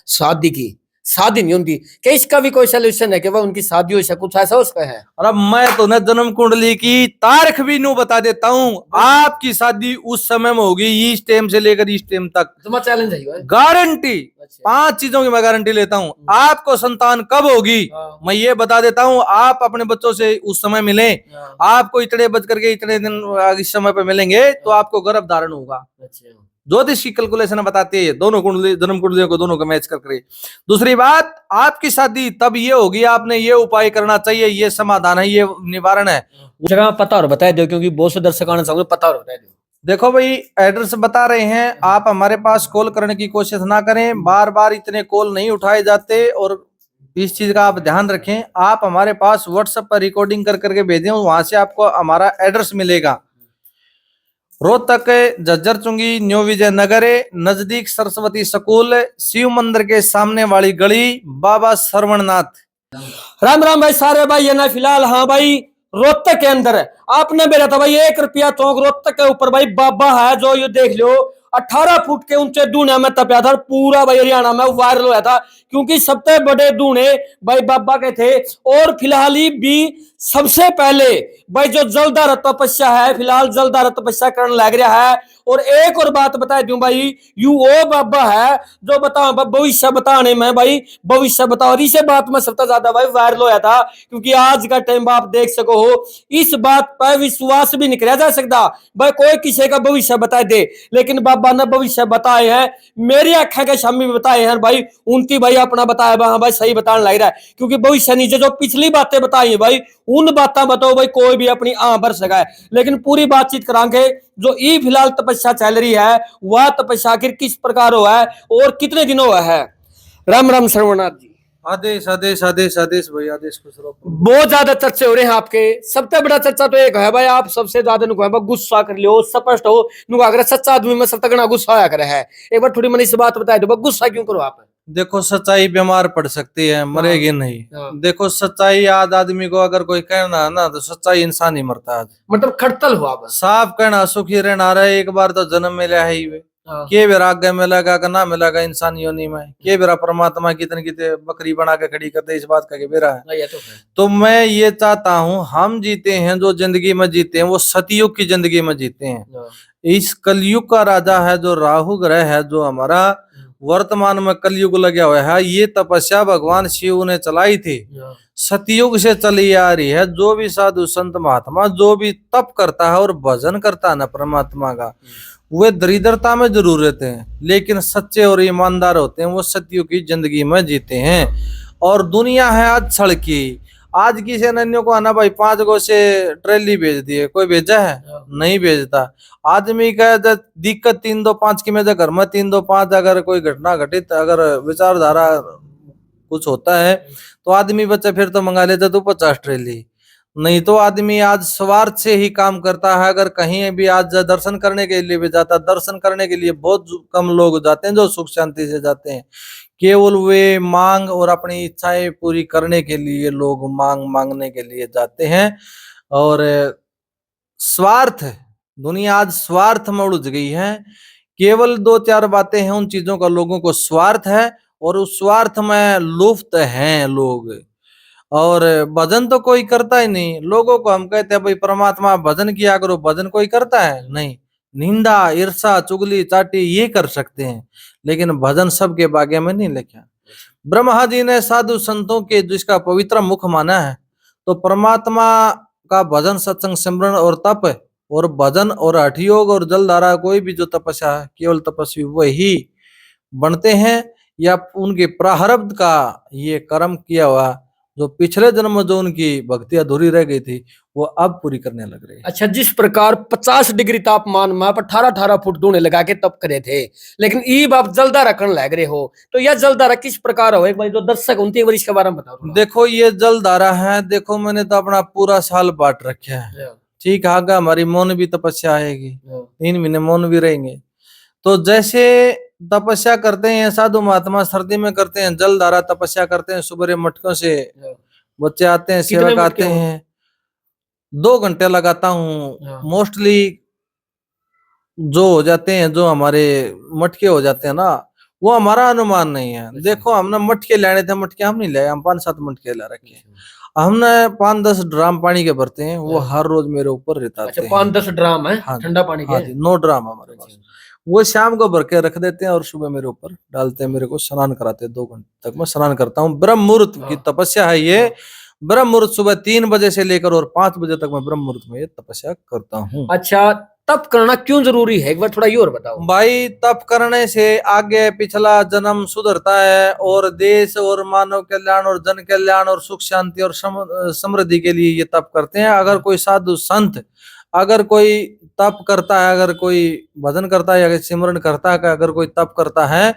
शादी की, शादी नहीं होती, क्या इसका भी कोई सोल्यूशन है कि वह उनकी शादी हो सके, कुछ ऐसा उसका है? और अब मैं तो न जन्म कुंडली की तारीख भी नू बता देता हूँ, आपकी शादी उस समय में होगी, इस टाइम से लेकर इस टाइम तक, तुम्हारा चैलेंज है गारंटी। 5 चीजों की मैं गारंटी लेता हूँ। आपको संतान कब होगी मैं ये बता देता हूँ, आप अपने बच्चों से उस समय मिलें, आपको इतने बज करके इतने दिन इस समय पे मिलेंगे तो आपको गर्भ धारण होगा। ज्योतिष की कैलकुलेशन बताती है, दोनों कुंडली, जन्म कुंडलियों को दोनों को मैच करके। दूसरी बात, आपकी शादी तब ये होगी, आपने ये उपाय करना चाहिए, ये समाधान है, ये निवारण है। जगह पता और बता दो, क्योंकि बहुत से दर्शक आना चाहोगे, पता और बता दो। देखो भाई, एड्रेस बता रहे हैं, आप हमारे पास कॉल करने की कोशिश ना करें, बार बार इतने कॉल नहीं उठाए जाते, और इस चीज का आप ध्यान रखें। आप हमारे पास व्हाट्सएप पर रिकॉर्डिंग कर करके भेजें, वहां से आपको हमारा एड्रेस मिलेगा। रोहतक झज्जर चुंगी न्यू विजय नगर, नजदीक सरस्वती स्कूल, शिव मंदिर के सामने वाली गली, बाबा श्रवणनाथ। राम राम भाई सारे भाई, ये ना फिलहाल हाँ भाई रोहतक के अंदर है। आपने मेरा था भाई 1 रुपया चौक रोहतक के ऊपर भाई बाबा है, जो ये देख लो 18 फुट के ऊंचे दूने में तपया था, पूरा भाई हरियाणा में वायरल हुआ था, क्योंकि सबसे बड़े दूने भाई बाबा के थे। और फिलहाल ही भी सबसे पहले भाई जो जलधारा तपस्या है, फिलहाल जलधारा तपस्या करने लग रहा है। और एक और बात बता दूं भाई, यू वो बाबा है जो बता भविष्य बताने में भाई भविष्य बता, और इसे बात में सबसे ज्यादा भाई वायरल होया था, क्योंकि आज का टाइम आप देख सको हो, इस बात पर विश्वास भी नहीं किया जा सकता भाई, कोई किसी का भविष्य बता दे, लेकिन बाबा ने भविष्य बताए हैं, मेरी आंखें के सामने बताए हैं भाई, उनकी भाई अपना बताया हाँ भाई सही बताने लग रहा है, क्योंकि भविष्य नीचे जो पिछली बातें बताई है भाई, उन बातें बताओ भाई कोई भी अपनी आंख भर सका है। लेकिन पूरी बातचीत करांगे, जो ई फिलहाल तपस्या चल रही है, वह तपस्या आखिर किस प्रकार हुआ है और कितने दिन हुआ है। राम राम श्रवणनाथ जी। आदेश आदेश आदेश आदेश भाई, आदेश खुश रहो। बहुत ज्यादा चर्चे हो रहे हैं आपके, सबसे बड़ा चर्चा तो एक है भाई, आप सबसे ज्यादा गुस्सा कर लियो, स्पष्ट हो अगर सच्चा आदमी में सब तक गुस्सा आया करे है, एक बार थोड़ी मनी से बात बताए दो, गुस्सा क्यों करो आप? देखो, सच्चाई बीमार पड़ सकती है, मरेगी नहीं। देखो, सच्चाई आज आदमी को अगर कोई कहना है ना, तो सच्चाई इंसान ही मरता है, मतलब खड़तल हुआ साफ कहना, सुखी रहना रहे, एक बार तो जन्म मिला है ही वे, के बेरा आगे मिलेगा का ना मिलेगा इंसान योनि में, के बेरा परमात्मा कितने कितने बकरी बना के खड़ी करते, इस बात का के बेरा है। तो मैं ये चाहता हूँ, हम जीते हैं जो जिंदगी में जीते हैं, वो सतयुग की जिंदगी में जीते हैं। इस कलयुग का राजा है जो राहु ग्रह है, जो हमारा वर्तमान में कलयुग लगा हुआ है, ये तपस्या भगवान शिव ने चलाई थी, सतयुग से चली आ रही है। जो भी साधु संत महात्मा जो भी तप करता है और भजन करता है ना परमात्मा का, वे दरिद्रता में जरूर रहते हैं, लेकिन सच्चे और ईमानदार होते हैं, वो सतयुग की जिंदगी में जीते हैं। और दुनिया है आज छल की, आज की सेनानियों को आना भाई 5 गो से ट्रेली भेज दिए, कोई भेजा है? नहीं भेजता। आदमी का दिक्कत 3 2 5 की, में घर में 3 2 5 अगर कोई घटना घटित, अगर विचारधारा कुछ होता है तो आदमी बच्चा फिर तो मंगा लेता तो 50 ट्रेली, नहीं तो आदमी आज स्वार्थ से ही काम करता है। अगर कहीं भी आज दर्शन करने के लिए भी जाता, दर्शन करने के लिए बहुत कम लोग जाते हैं जो सुख शांति से जाते हैं, केवल वे मांग और अपनी इच्छाएं पूरी करने के लिए लोग मांगने के लिए जाते हैं। और स्वार्थ, दुनिया आज स्वार्थ में उलझ गई है, केवल 2-4 बातें हैं, उन चीजों का लोगों को स्वार्थ है, और उस स्वार्थ में लुप्त हैं लोग। और भजन तो कोई करता ही नहीं, लोगों को हम कहते हैं भाई परमात्मा भजन किया करो, भजन कोई करता है नहीं, निंदा ईर्षा चुगली चाटी ये कर सकते हैं, लेकिन भजन सबके भाग्य में नहीं लिखा। ब्रह्मा जी ने साधु संतों के जिसका पवित्र मुख माना है, तो परमात्मा का भजन सत्संग सिमरन और तप, और भजन और हठयोग और जलधारा, कोई भी जो तपस्या है, केवल तपस्वी वही बनते हैं, या उनके प्रारब्ध का ये कर्म किया हुआ, जो पिछले जन्म में जो उनकी भक्ति अधूरी रह गई थी, वो अब पूरी करने लग रही है। अच्छा, जिस प्रकार 50 डिग्री तापमान में आप 18-18 फुट दूने लगा के तप करे थे, लेकिन ईब आप जलधारा करने लग रहे हो, तो यह जलधारा किस प्रकार हो, एक बार जो दर्शक उनकी एक बार इसके बारे में बताओ। देखो, ये जलधारा है, देखो मैंने तो अपना पूरा साल बांट रखा है, ठीक है, हमारी मौन भी तपस्या आएगी, 3 महीने मौन भी रहेंगे। तो जैसे तपस्या करते हैं साधु महात्मा, सर्दी में करते हैं जलधारा तपस्या करते हैं, सुबह मटकों से बच्चे आते हैं, सेवक आते हैं, 2 घंटे लगाता हूँ मोस्टली। जो हो जाते हैं, जो हमारे मटके हो जाते हैं ना, वो हमारा अनुमान नहीं है। देखो हमने मटके लेने थे, मटके हम नहीं लाए, हम 5-7 मटके ला रखे हैं। हमने 5-10 ड्राम पानी के भरते हैं, वो हर रोज मेरे ऊपर रहता है। 5-10 ड्राम है हाँ ठंडा पानी के? हाँ जी, 9 ड्राम हमारे पास। वो शाम को भर के रख देते हैं और सुबह मेरे ऊपर डालते हैं, मेरे को स्नान कराते हैं। 2 घंटे तक मैं स्नान करता हूँ। ब्रह्म मुहूर्त की तपस्या है ये। ब्रह्म मुहूर्त सुबह 3 बजे से लेकर और 5 बजे तक मैं ब्रह्म मुहूर्त में ये तपस्या करता हूँ। अच्छा, तप करना क्यों जरूरी है, एक बार थोड़ा ये और बताओ भाई। तप करने से आगे पिछला जन्म सुधरता है और देश और मानव कल्याण और जन कल्याण और सुख शांति और समृद्धि के लिए ये तप करते हैं। अगर कोई साधु संत अगर कोई तप करता है, अगर कोई भजन करता है, अगर सिमरन करता है, अगर कोई तप करता है,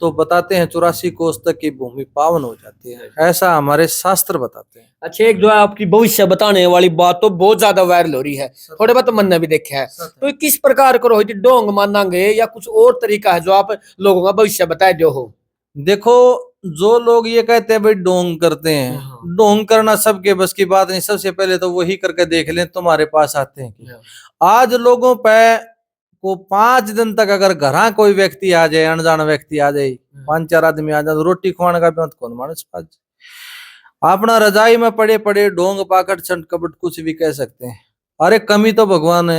तो बताते हैं 84 कोस तक की भूमि पावन हो जाती है, ऐसा हमारे शास्त्र बताते हैं। अच्छा, एक जो है आपकी भविष्य बताने वाली बात तो बहुत ज्यादा वायरल हो रही है, थोड़े बहुत मन ने भी देखा है। तो किस प्रकार करो, डोंग मानांगे या कुछ और तरीका है जो आप लोगों का भविष्य बताए जो हो? देखो, जो लोग ये कहते हैं भाई डोंग करते हैं, डोंग करना सबके बस की बात नहीं। सबसे पहले तो वही करके देख लें, तुम्हारे पास आते हैं। आज लोगों पे को 5 दिन तक अगर घरा कोई व्यक्ति आ जाए, अनजान व्यक्ति आ जाए, 5-4 आदमी आ जाए, तो रोटी खुआने का भी कौन मानस पाज। अपना रजाई में पड़े पड़े ढोंग पाकट छंट कपट कुछ भी कह सकते हैं। अरे कमी तो भगवान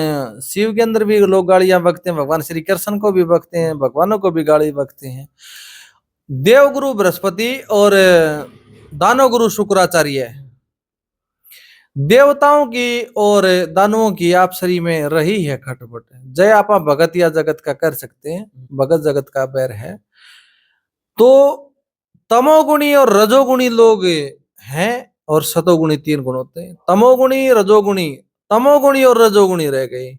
शिव के अंदर भी लोग गालियां बकते हैं, भगवान श्री कृष्ण को भी बकते हैं, भगवानों को भी गाली बकते हैं। देवगुरु बृहस्पति और दानव गुरु शुक्राचार्य देवताओं की और दानवों की आपसरी में रही है खटपट। जय आपा भगत या जगत का कर सकते हैं, भगत जगत का बैर है। तो तमोगुणी और रजोगुणी लोग हैं और सतोगुणी 3 गुण होते हैं। तमोगुणी रजोगुणी, तमोगुणी और रजोगुणी रह गई।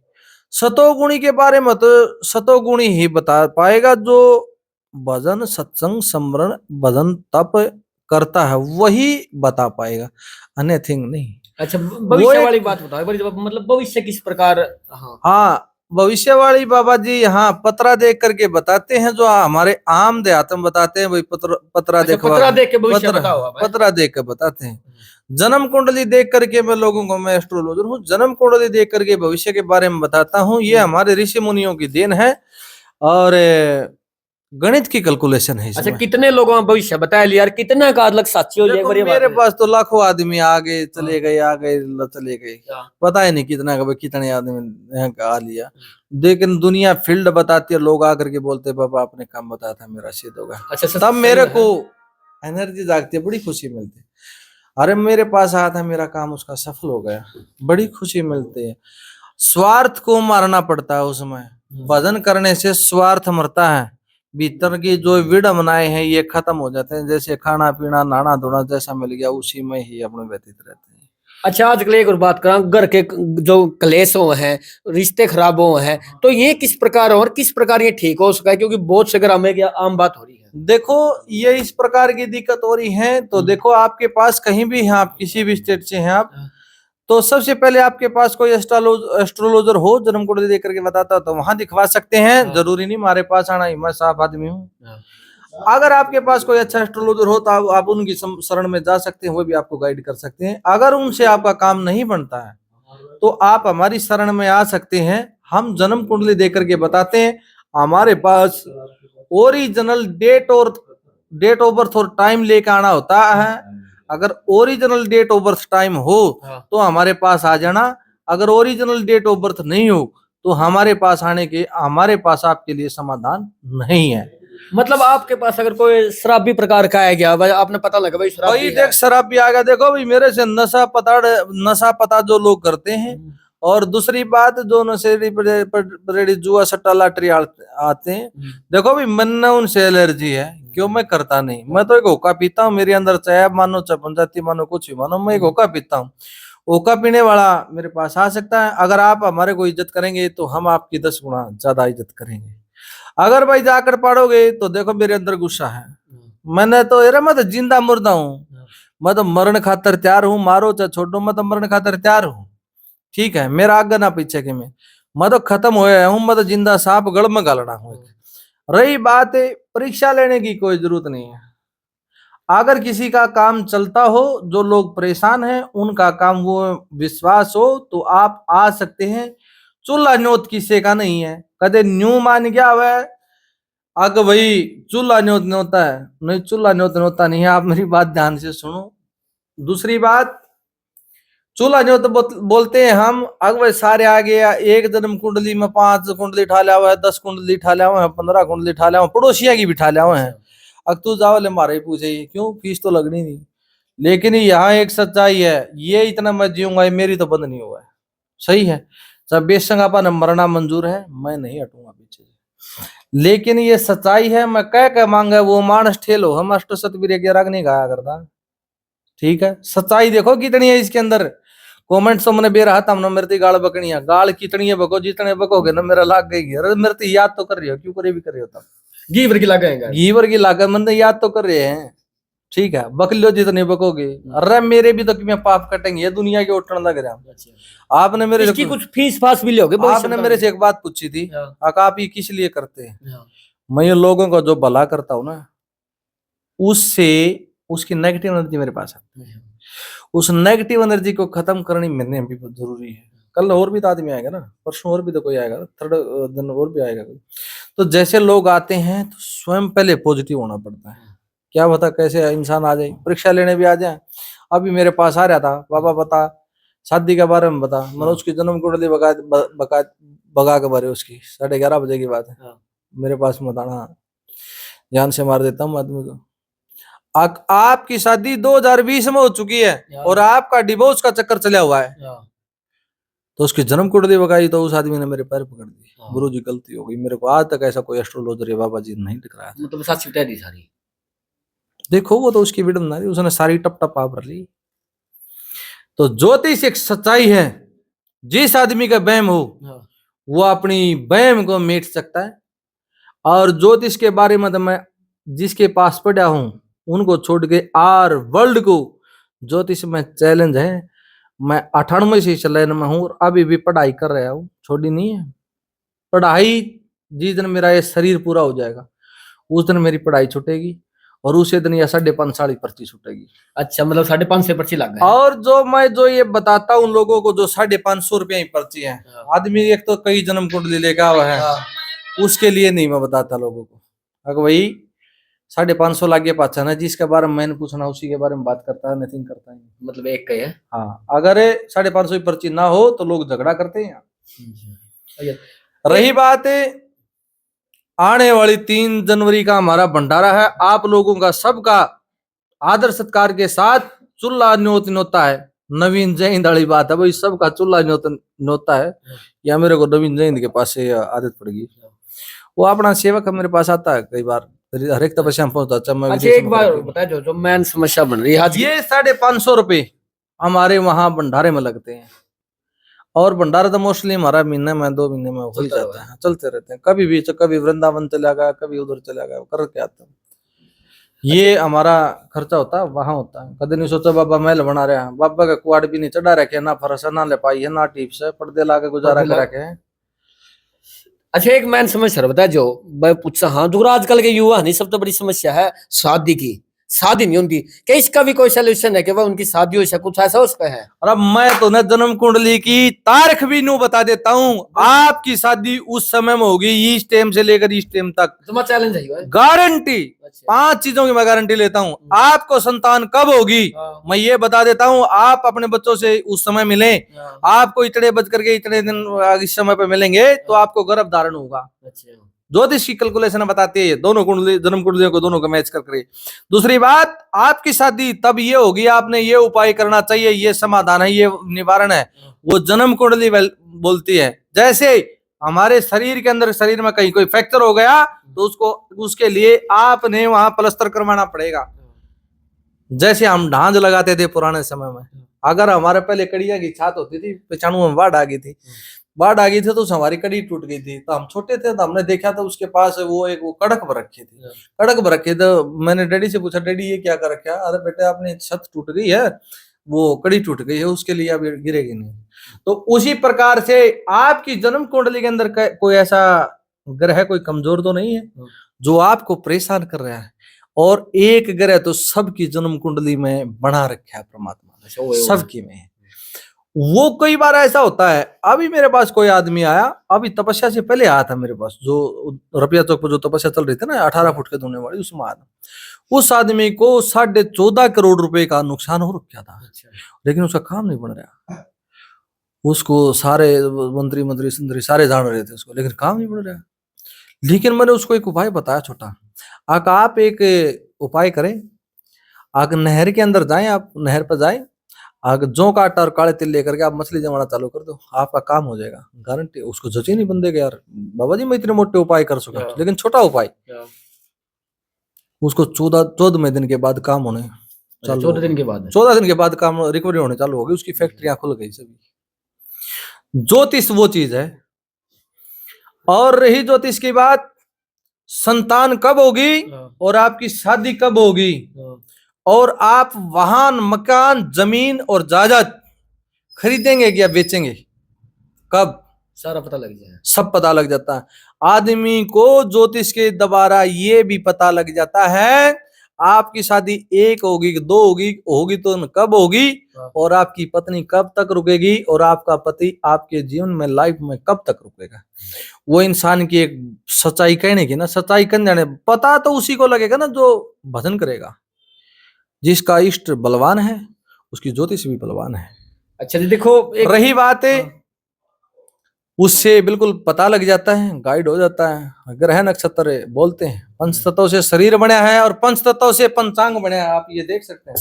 सतोगुणी के बारे में तो सतोगुणी ही बता पाएगा, जो भजन सत्संग समरण भजन तप करता है वही बता पाएगा, अन्यथिंग नहीं। अच्छा, भविष्य वाली बात बताओ, मतलब भविष्य किस प्रकार? हाँ, भविष्यवाणी बाबा जी यहाँ पतरा देख करके बताते हैं, जो हमारे आम देहात में बताते हैं। भाई पतरा देख के भविष्य बताओ, पतरा देख के बताते हैं। जन्म कुंडली देख करके मैं लोगों को, मैं एस्ट्रोलॉजर हूँ, जन्म कुंडली देख करके भविष्य के बारे में बताता हूँ। ये हमारे ऋषि मुनियों की देन है और गणित की कैलकुलेशन है। अच्छा, कितने लोगों ने भविष्य बताया लिया, कितना का लग साक्षी हो जाए? मेरे पास तो लाखों आदमी आ गए चले गए, आ गए चले गए, पता ही नहीं कितना का कितने आदमी आ लिया। लेकिन दुनिया फील्ड बताती है, लोग आकर के बोलते हैं बाबा आपने काम बताया था, मेरा सिद्ध होगा। अच्छा, तब मेरे को एनर्जी जागती है, बड़ी खुशी मिलती है। अरे मेरे पास आया था, मेरा काम उसका सफल हो गया, बड़ी खुशी मिलती है। स्वार्थ को मारना पड़ता है उसमें, भजन करने से स्वार्थ मरता है। भीतर की जो विडंबनाएं हैं ये खत्म हो जाते हैं। जैसे खाना पीना नहाना धोना जैसा मिल गया, उसी में ही अपने व्यतीत रहते हैं। अच्छा, आजकल एक और बात करा, घर के जो क्लेश हो हैं, रिश्ते खराब हो हैं, तो ये किस प्रकार हो और किस प्रकार ये ठीक हो सका है? क्योंकि बहुत से घरों में आम बात हो रही है। देखो, ये इस प्रकार की दिक्कत हो रही है तो देखो, आपके पास कहीं भी हैं, आप किसी भी स्टेट से हैं आप, तो सबसे पहले आपके पास कोई एस्ट्रोलॉजर हो, जन्म कुंडली देख करके बताता तो वहां दिखवा सकते हैं। जरूरी नहीं हमारे पास आना ही, मैं साफ आदमी हूँ। अगर आपके पास कोई अच्छा एस्ट्रोलॉजर हो तो आप उनकी शरण में जा सकते हैं, वो भी आपको गाइड कर सकते हैं। अगर उनसे आपका काम नहीं बनता है तो आप हमारी शरण में आ सकते हैं। हम जन्म कुंडली देख करके बताते हैं। हमारे पास ओरिजिनल डेट ऑफ बर्थ और टाइम लेकर आना होता है। अगर original date of birth time हो तो हमारे पास आ जाना। अगर ओरिजिनल डेट ऑफ बर्थ नहीं हो तो हमारे पास हमारे पास आपके लिए समाधान नहीं है। मतलब आपके पास अगर कोई शराबी प्रकार का आ गया, भाई आपने पता लगा भाई शराबी देख शराबी आ गया, देखो भाई मेरे से नशा पता जो लोग करते हैं, और दूसरी बात जो नशेड़ी जुआ सट्टा लाटरी आते हैं, देखो भाई मन में उनसे एलर्जी है। क्यों? मैं करता नहीं, मैं तो एक होका पीता हूँ। मेरे अंदर चाहे मानो चपन जाती मानो कुछ भी मानो, मैं एक होका पीता हूँ। होका पीने वाला मेरे पास आ सकता है। अगर आप हमारे को इज्जत करेंगे तो हम आपकी 10 गुना ज्यादा इज्जत करेंगे। अगर भाई जाकर पढ़ोगे तो देखो मेरे अंदर गुस्सा है। मैंने तो मैं तो जिंदा मुर्दा हूँ, मैं तो मरण खातर तैयार हूँ। मारो चाहे छोड़ो, मैं तो मरण खातर तैयार हूँ। ठीक है, मेरा आगे ना पीछे के मैं तो खत्म होया हूँ। मैं तो जिंदा सांप गढ़ में गालना हूँ। रही बात परीक्षा लेने की, कोई जरूरत नहीं है। अगर किसी का काम चलता हो, जो लोग परेशान हैं उनका काम वो विश्वास हो, तो आप आ सकते हैं। चूल्हा न्योत किसी का नहीं है, कदे न्यू मान गया हुआ अग भाई चूल्हा न्योत होता है नहीं, चूल्हा न्योत होता नहीं है। आप मेरी बात ध्यान से सुनो। दूसरी बात, चूल्हा न्योत बोलते हैं हम, अग भाई सारे आ गया, एक जन्म कुंडली में 5 कुंडली ठाला हुआ है, 10 कुंडली ठाला हुआ है, 15 कुंडली ठाला हुआ है, पड़ोसिया की भी ठाला हुआ है। अब तू जाओ ले मारे पूछे क्यों, फीस तो लगनी नहीं। लेकिन यहाँ एक सच्चाई है, ये इतना मैं जीऊंगा, मेरी तो बंद नहीं हुआ है। सही है, जब बेशंगापा न मरना मंजूर है, मैं नहीं हटूंगा पीछे। लेकिन ये सच्चाई है, मैं कह मांगा वो मानस ठेलो, हम अष्ट सतवीर के राग नहीं गाया करता। ठीक है, सच्चाई देखो कितनी है इसके अंदर। कमेंट तो मैंने बेरा था, हमने मेरे गाल बकनिया, गाल कितनी है बको, जितने बकोगे ना मेरा लाग गई। अरे मेरे तो याद तो कर रही हो, क्यों करे भी कर रहे हो तब गीवर की लागेगा, गीवर की लागत मन याद तो कर रहे हैं। ठीक है, बक लो जितने बकोगे। अरे मेरे भी तो मैं पाप कटेंगे, ये दुनिया के उठन लग रहा। आपने मेरे इसकी कुछ फीस फास भी लोगे? आपने मेरे से एक बात पूछी थी, आप ये किस लिए करते हैं? मैं ये लोगों को जो भला करता हूँ ना, उससे उसकी नेगेटिव एनर्जी मेरे पास आती है। उस नेगेटिव एनर्जी को खत्म करनी मेरे भी बहुत जरूरी है। कल और भी तो आदमी आएगा ना, परसों और भी तो कोई आएगा, थर्ड दिन और भी आएगा कोई। तो जैसे लोग आते हैं तो स्वयं पहले पॉजिटिव होना पड़ता है। क्या पता कैसे इंसान आ जाए, परीक्षा लेने भी आ जाए। अभी मेरे पास आ रहा था, बाबा बता शादी के बारे में बता। मैंने उसकी जन्म कुंडली भगा के बारे, उसकी 11:30 बजे की बात है। मेरे पास मत आना, जान से मार देता हूँ आदमी को। आपकी शादी 2020 में हो चुकी है और आपका डिवोर्स का चक्कर चला हुआ है। तो उसकी जन्म कुंडली बगाई तो उस आदमी ने मेरे पैर पकड़ दिए। गुरु जी गलती हो गई, मेरे को आज तक ऐसा कोई एस्ट्रोलॉजर या बाबा जी नहीं दिख रहा है। मतलब साथ छिपटा दी सारी। देखो वो तो उसकी विडम्बना थी, उसने सारी टप टप आप भर ली। तो ज्योतिष एक सच्चाई है, जिस आदमी का वहम हो वो अपनी वहम को मिट सकता है। और ज्योतिष के बारे में तो मैं जिसके पास पढ़ा हूं उनको छोड़ के आर वर्ल्ड को ज्योतिष में चैलेंज है। मैं 98 से चलन में हूं और अभी भी पढ़ाई कर रहा हूं, छोड़ी नहीं है पढ़ाई। जिस दिन मेरा ये शरीर पूरा हो जाएगा उस दिन मेरी पढ़ाई छूटेगी और उसी दिन या 5.5 साल की पर्ची छूटेगी। अच्छा, मतलब 550 से पर्ची लग गई। और जो ये बताता हूँ लोगों को, जो 550 रुपया की पर्ची है, आदमी एक तो कई जन्म कुंडली लेकर हुआ है, उसके लिए नहीं मैं बताता लोगों को। अगर वही 550 लागे पाचा ना, जिसके बारे में मैंने पूछना उसी के बारे में बात करता है, नथिंग करता है। मतलब एक का है। हाँ, अगर 550 की पर्ची ना हो तो लोग झगड़ा करते हैं। रही बात आने वाली 3 जनवरी का हमारा भंडारा है, आप लोगों का सबका आदर सत्कार के साथ चूल्हा न्योत न्योता है। नवीन जैन वाली बात है भाई, सबका चूल्हा न्योता है। या मेरे को नवीन जैन के पास से आदत पड़ गई। वो अपना सेवक मेरे पास आता है कई बार, हर एक तपस्या में पहुंचता। अच्छा एक बार बता, जो मेन समस्या बन रही है ये 550 रुपए हमारे वहां भंडारे में लगते हैं। और भंडारा तो मोस्टली हमारा महीने में 2 महीने में हो ही जाता है, चलते रहते हैं। कभी भी कभी वृंदावन चला गया, कभी उधर चला गया, कर के आता हूँ। ये हमारा खर्चा होता है, वहां होता है। कभी नहीं सोचा बाबा महल बना रहे हैं, बाबा का कुआड़ भी नहीं चढ़ा रखे, ना फरस ना ले पाई है, ना टीप से पर्दे ला के गुजारा कर रखे हैं। अच्छा एक मैन समस्या बता, जो मैं पूछा हाँ, जो आजकल के युवा नहीं सबसे बड़ी समस्या है शादी की, शादी नहीं होती। क्या इसका भी कोई सोल्यूशन है कि वह उनकी शादी हो, कुछ ऐसा उसका है? और मैं तो न जन्म कुंडली की तारीख भी नू बता देता हूँ, आपकी शादी उस समय में होगी, इस टाइम से लेकर इस टाइम तक। तुम्हारा चैलेंज है गारंटी। 5 चीजों की मैं गारंटी लेता हूँ। आपको संतान कब होगी मैं ये बता देता हूँ। आप अपने बच्चों से उस समय मिले, आपको इतने बज करके इतने दिन इस समय पे मिलेंगे तो आपको गर्भ धारण होगा। ज्योतिष की कैलकुलेशन बताती है, दोनों कुंडली जन्म कुंडलियों को दोनों को मैच करके। दूसरी बात, आपकी शादी तब ये होगी, आपने ये उपाय करना चाहिए, ये समाधान है, ये निवारण है, वो जन्म कुंडली बोलती है। जैसे हमारे शरीर के अंदर, शरीर में कहीं कोई फ्रैक्चर हो गया तो उसके लिए आपने वहां प्लास्टर करवाना पड़ेगा। जैसे हम ढांज लगाते थे पुराने समय में, अगर हमारे पहले कड़िया की छात होती थी, 95 में बाढ़ आ गई थी, तो हमारी कड़ी टूट गई थी। तो हम छोटे थे तो हमने देखा था उसके पास वो कड़क भर रखे थे, कड़क भर रखे। तो मैंने डैडी से पूछा, डैडी ये क्या कर रखा? अरे बेटे आपने छत टूट गई है, वो कड़ी टूट गई है, उसके लिए अब गिरेगी नहीं। तो उसी प्रकार से आपकी जन्म कुंडली के अंदर कोई ऐसा ग्रह कोई कमजोर तो नहीं है जो आपको परेशान कर रहा है। और एक ग्रह तो सबकी जन्म कुंडली में बना रखा है परमात्मा ने, सबकी में है। वो कई बार ऐसा होता है। अभी मेरे पास कोई आदमी आया, अभी तपस्या से पहले आया था मेरे पास, जो रपिया चौक पर जो तपस्या चल रही थी ना 18 फुट के धोने वाली, उसमें आया था। उस आदमी को 14.5 करोड़ रुपए का नुकसान हो रखा था। लेकिन उसका काम नहीं बन रहा। उसको सारे मंत्री सारे जान रहे थे उसको, लेकिन काम नहीं बन रहा। लेकिन मैंने उसको एक उपाय बताया छोटा। आप एक उपाय करें, आग नहर के अंदर जाएं, आप नहर पर जाएं, आग जौ का आटा और काले तिल लेकर के आप मछली जमाना चालू कर दो, आपका काम हो जाएगा गारंटी। उसको जचे नहीं बंदे के, यार बाबा जी मैं इतने मोटे उपाय कर सका, लेकिन छोटा उपाय। उसको 14वें दिन के बाद काम होने चालू, 14 दिन के बाद काम रिकवरी होने चालू हो गई, उसकी फैक्ट्रियां खुल गई सभी। ज्योतिष वो चीज है। और रही ज्योतिष की बात, संतान कब होगी और आपकी शादी कब होगी, और आप वाहन मकान जमीन और जायदाद खरीदेंगे या बेचेंगे कब, सारा पता लग जाए। सब पता लग जाता है आदमी को। ज्योतिष के द्वारा ये भी पता लग जाता है आपकी शादी 1 होगी, 2 होगी तो कब होगी, और आपकी पत्नी कब तक रुकेगी, और आपका पति आपके जीवन में लाइफ में कब तक रुकेगा। वो इंसान की एक सच्चाई कहने की ना, सच्चाई कहने जाने पता तो उसी को लगेगा ना जो भजन करेगा। जिसका इष्ट बलवान है उसकी ज्योतिष भी बलवान है। अच्छा जी, देखो रही बात है, उससे बिल्कुल पता लग जाता है, गाइड हो जाता है। ग्रह नक्षत्र बोलते हैं, पंच तत्वों से शरीर बना है और पंच तत्वों से पंचांग बना है। आप ये देख सकते हैं,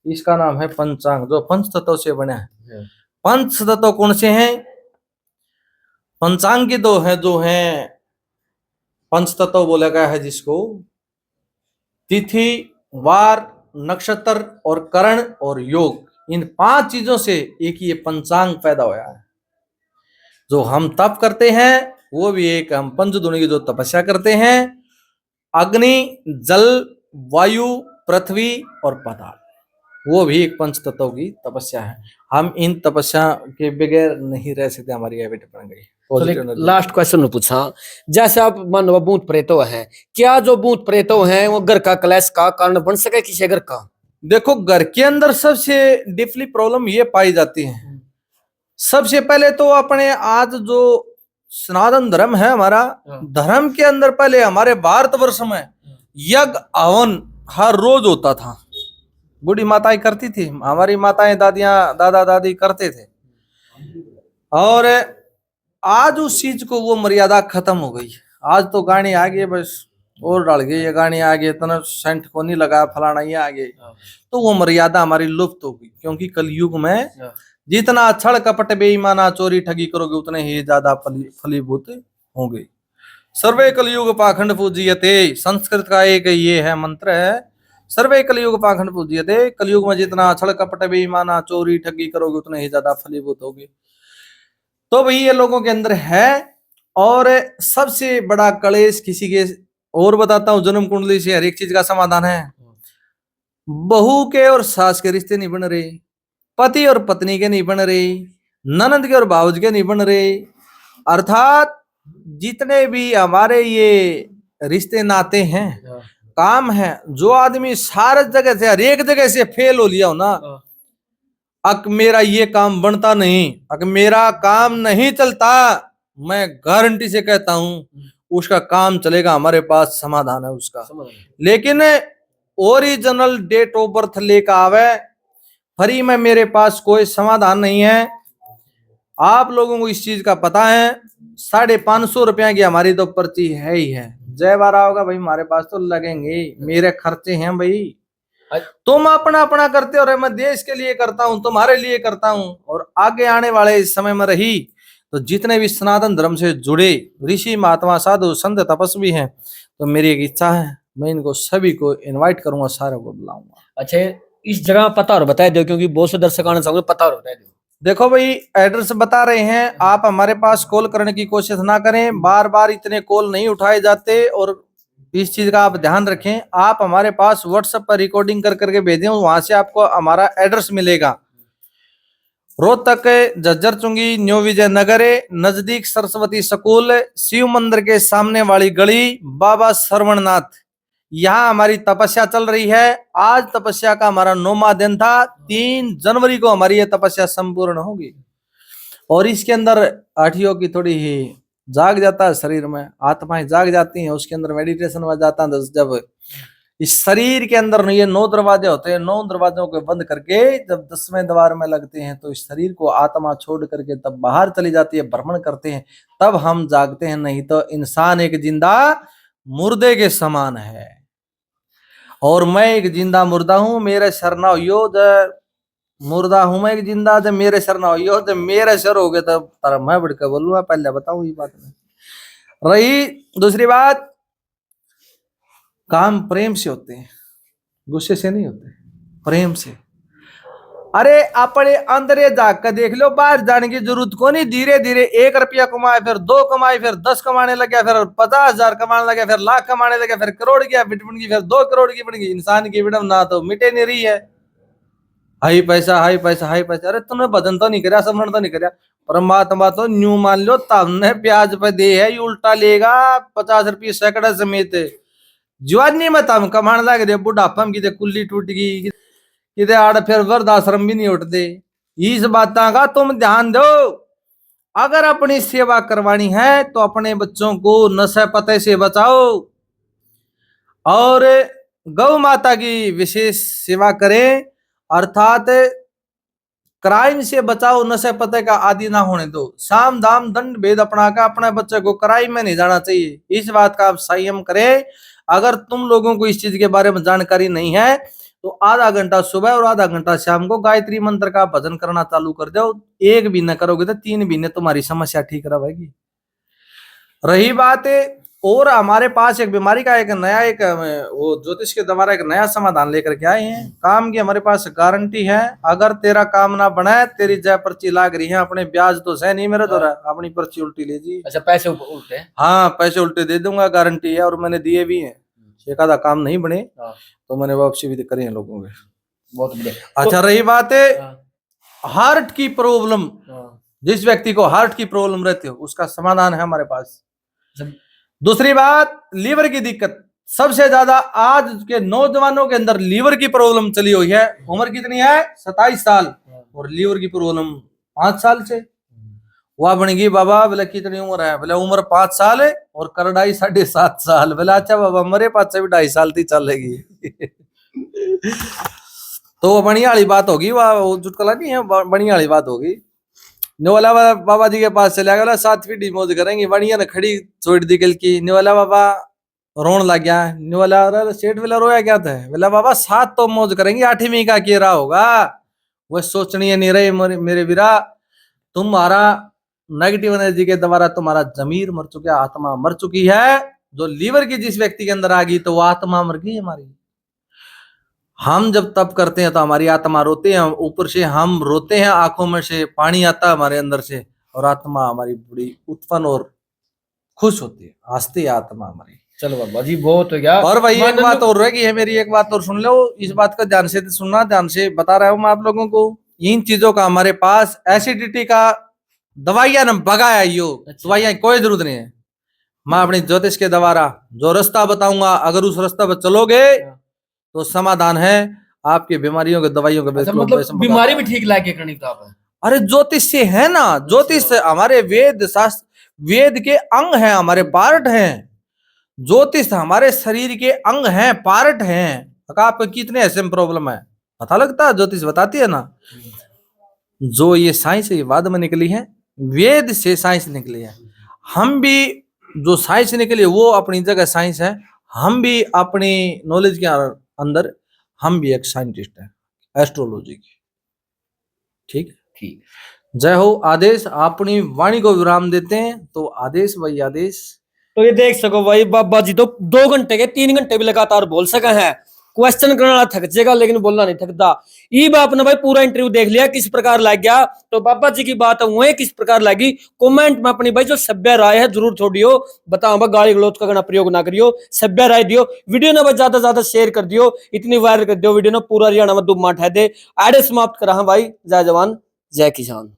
इसका नाम है पंचांग, जो पंच तत्वों से बना है। पंच तत्व कौन से हैं? पंचांग के 2 है, जो है पंच तत्व बोला गया है जिसको, तिथि, वार, नक्षत्र और करण और योग। इन 5 चीजों से एक ये पंचांग पैदा हुआ है। जो हम तप करते हैं वो भी एक, हम पंचदुनी की जो तपस्या करते हैं, अग्नि, जल, वायु, पृथ्वी और पाताल, वो भी एक पंच तत्वों की तपस्या है। हम इन तपस्या के बगैर नहीं रह सकते, हमारी हैबिट बन गई। लास्ट क्वेश्चन पूछा, जैसे आप मान लो भूत प्रेतो है, क्या जो भूत प्रेतो है वो घर का क्लेश का कारण बन सके किसी घर का? देखो, घर के अंदर सबसे डीपली प्रॉब्लम ये पाई जाती है। सबसे पहले तो अपने आज जो सनातन धर्म है हमारा, धर्म के अंदर पहले हमारे भारतवर्ष में यज्ञ हवन हर रोज होता था। बूढ़ी माताएं करती थी, हमारी माताएं दादियां दादा दादी करते थे। और आज उस चीज को वो मर्यादा खत्म हो गई। आज तो गाड़ी आ गई, बस और डाल गई, ये गाड़ी आ गई, इतना सेंट को नहीं लगा, फलाना ये आ गई, तो वो मर्यादा हमारी लुप्त हो गई। क्योंकि कलयुग में जितना छल कपट बेईमाना चोरी ठगी करोगे उतने ही ज्यादा फलीभूत होंगे। सर्वे कलयुग पाखंड पूज्यते, संस्कृत का एक ये है मंत्र है, सर्वे कलयुग पाखंड पूज्यते। कलयुग में जितना छल कपट बेईमाना चोरी ठगी करोगे उतने ही ज्यादा फलीभूत होगे। तो भाई ये लोगों के अंदर है। और सबसे बड़ा कलेश किसी के और बताता हूं, जन्म कुंडली से हर एक चीज का समाधान है। बहू के और सास के रिश्ते नहीं बन रहे, पति और पत्नी के नहीं बन रहे, ननद के और भाऊज के नहीं बन रहे, अर्थात जितने भी हमारे ये रिश्ते नाते हैं, काम है, जो आदमी सारे जगह से हर एक जगह से फेल हो लिया हो ना, अक मेरा ये काम बनता नहीं, अक मेरा काम नहीं चलता, मैं गारंटी से कहता हूं उसका काम चलेगा। हमारे पास समाधान है उसका। लेकिन ओरिजिनल डेट ऑफ बर्थ लेकर आवे फ्री में, मेरे पास कोई समाधान नहीं है। आप लोगों को इस चीज का पता है। 550 रुपया की हमारी तो पर्ची है ही है। जय बारा होगा भाई, हमारे पास तो लगेंगे, मेरे खर्चे हैं भाई। तुम अपना अपना करते हो, मैं देश के लिए करता हूं, तुम्हारे लिए करता हूं। और आगे आने वाले इस समय में रही तो जितने भी सनातन धर्म से जुड़े ऋषि महात्मा साधु संत तपस्वी हैं, तो मेरी एक इच्छा है, मैं इनको सभी को इनवाइट करूंगा, सारे को बुलाऊंगा। अच्छा, इस जगह पता और बता दो, क्योंकि बहुत से दर्शक आना चाहोगे, पता और बता दो। देखो भाई, एड्रेस बता रहे हैं, आप हमारे पास कॉल करने की कोशिश ना करें, बार बार इतने कॉल नहीं उठाए जाते। और इस चीज का आप ध्यान रखें, आप हमारे पास व्हाट्सएप पर रिकॉर्डिंग कर करके भेजें, वहां से आपको हमारा एड्रेस मिलेगा। रोहतक झज्जर चुंगी न्यू विजय नगर, नजदीक सरस्वती स्कूल, शिव मंदिर के सामने वाली गली, बाबा श्रवणनाथ, यहाँ हमारी तपस्या चल रही है। आज तपस्या का हमारा 9वां दिन था। 3 जनवरी को हमारी यह तपस्या संपूर्ण होगी। और इसके अंदर आठियों की थोड़ी ही जाग जाता है शरीर में, आत्माएं जाग जाती हैं, उसके अंदर मेडिटेशन हो जाता है। जब इस शरीर के अंदर ये 9 दरवाजे होते हैं, 9 दरवाजों को बंद करके जब 10वें द्वार में लगते हैं तो इस शरीर को आत्मा छोड़ करके तब बाहर चली जाती है, भ्रमण करते हैं, तब हम जागते हैं। नहीं तो इंसान एक जिंदा मुर्दे के समान है, और मैं एक जिंदा मुर्दा हूं। मेरे शरणा हो मुर्दा हूं मैं एक जिंदा, जब मेरे शरणा हो, जब मेरे शर हो गए तब तारा मैं बढ़ के बोलूंगा। पहले बताऊं ये बात में। रही दूसरी बात, काम प्रेम से होते हैं, गुस्से से नहीं होते, प्रेम से। अरे अपने अंदर जाग कर देख लो, बाहर जाने की जरूरत को नहीं। धीरे धीरे 1 रुपया कमाए, फिर 2 कमाए, फिर 10 कमाने लगे, फिर 50,000 कमाने लगे, फिर लाख कमाने लगे, फिर करोड़ की हैबिट बन गई, फिर 2 करोड़ की बन गई। इंसान की विडम ना तो मिटे नहीं रही है। हाई पैसा हाई पैसा हाई पैसा। अरे तुमने भजन तो नहीं कराया, स्मरण तो नहीं कराया, परमात्मा तो न्यू मान लो तमने प्याज पे दे है, उल्टा लेगा 50 रुपये सैकड़ा समेत। जवानी में तम कमाने लग रहे, बुढ़ापा में किते कुल्ली टूट गई, किते आड़ फिर वृद्धाश्रम भी नहीं उठते। इस बात का तुम ध्यान दो। अगर अपनी सेवा करवानी है तो अपने बच्चों को नशे पते से बचाओ, और गौ माता की विशेष सेवा करें, अर्थात क्राइम से बचाओ, नशे पते का आदि ना होने दो। साम दाम दंड भेद अपना कर अपने बच्चे को क्राइम में नहीं जाना चाहिए। इस बात का आप संयम करें। अगर तुम लोगों को इस चीज के बारे में जानकारी नहीं है तो आधा घंटा सुबह और आधा घंटा शाम को गायत्री मंत्र का भजन करना चालू कर दो। 1 महीना करोगे तो 3 महीने तुम्हारी समस्या ठीक रहेगी। रही बात और हमारे पास एक बीमारी का एक नया वो ज्योतिष के द्वारा एक नया समाधान लेकर के आए हैं। काम की हमारे पास गारंटी है। अगर तेरा काम ना बने, तेरी जय पर्ची लाग रही है, अपने ब्याज तो सह नहीं मेरे द्वारा, अपनी पर्ची उल्टी लीजिए। अच्छा, पैसे उल्टे? हाँ, पैसे उल्टे दे दूंगा, गारंटी है, और मैंने दिए भी हैं। एक आधा काम नहीं बने तो मैंने वापसी भी करे हैं लोगों के। बहुत बढ़िया। अच्छा, रही बात है हार्ट की प्रॉब्लम, जिस व्यक्ति को हार्ट की प्रॉब्लम रहती हो उसका समाधान है हमारे पास। दूसरी बात, लीवर की दिक्कत। सबसे ज्यादा आज के नौजवानों के अंदर लीवर की प्रॉब्लम चली हुई है। उम्र कितनी है? 27 साल, और लीवर की प्रॉब्लम 5 साल से। वह बनेगी बाबा, बोले कितनी उम्र है? बोले उम्र 5 साल है और करड़ाई 7.5 साल। बोले अच्छा बाबा, मेरे पास से भी 2.5 साल थी चलेगी। तो वो बढ़िया वाली बात होगी, वह चुटकुला नहीं है, बढ़िया वाली बात होगी। निवाला बाबा जी के पास चला गया, 7 फीट मौज करेंगे, बढ़िया ने खड़ी छोड़ दी कल की। निवाला बाबा रोन लग गया। निवाला सेठ वेला रोया क्या था? बोला बाबा 7 तो मौज करेंगे, 8वीं का केरा होगा। वह सोचनी नहीं रहे मेरे वीरा, तुम्हारा नेगेटिव एनर्जी के द्वारा तुम्हारा जमीर मर चुका, आत्मा मर चुकी है। जो लीवर की जिस व्यक्ति के अंदर आ गई तो वो आत्मा मर गई हमारी। हम जब तप करते हैं तो हमारी आत्मा रोते हैं, ऊपर से हम रोते हैं, आंखों में से पानी आता है हमारे अंदर से, और आत्मा हमारी बड़ी उत्पन्न और खुश होती है, हंसती है आत्मा हमारी। चलो बाबा जी, बहुत हो गया। और भाई एक बात और रहेगी है मेरी, एक बात और सुन लो। इस बात का ध्यान से सुनना, ध्यान से बता रहा हूं मैं आप लोगों को। इन चीजों का हमारे पास एसिडिटी का दवाइयां न भगाया, यो दवाइयां कोई जरूरत नहीं है। मैं अपनी ज्योतिष के द्वारा जो रास्ता बताऊंगा, अगर उस रास्ते पर चलोगे तो समाधान है आपकी बीमारियों के, दवाइयों के। अच्छा, मतलब बीमारी भी ठीक लाके करनी तो आप? अरे ज्योतिष से है ना, ज्योतिष हमारे वेद शास्त्र, वेद के अंग हैं, हमारे पार्ट हैं। ज्योतिष हमारे शरीर के अंग हैं, पार्ट हैं। आपको कितने ऐसे प्रॉब्लम है पता लगता है, ज्योतिष बताती है ना। जो ये साइंस ये बाद में निकली है, वेद से साइंस निकली है। हम भी जो साइंस निकली वो अपनी जगह साइंस है, हम भी अपनी नॉलेज के अंदर हम भी एक साइंटिस्ट है एस्ट्रोलॉजी की। ठीक ठीक। जय हो। आदेश अपनी वाणी को विराम देते हैं, तो आदेश भाई आदेश। तो ये देख सको भाई, बाबा जी तो 2 घंटे के 3 घंटे भी लगातार बोल सके हैं। क्वेश्चन करना थक जाएगा लेकिन बोलना नहीं थकता। ये बाप ने भाई पूरा इंटरव्यू देख लिया, किस प्रकार लग गया। तो बाबा जी की बात हुए किस प्रकार लगी, कमेंट में अपनी भाई जो सभ्य राय है जरूर छोड़ियो। बताओ भाई, गाली गलौज का प्रयोग ना करियो, सभ्य राय दियो। वीडियो ना भाई ज्यादा ज्यादा शेयर कर दियो, इतनी वायरल कर दियो वीडियो ना, पूरा हरियाणा में दुम माठा दे। आड़े समाप्त करा भाई। जय जवान जय किसान।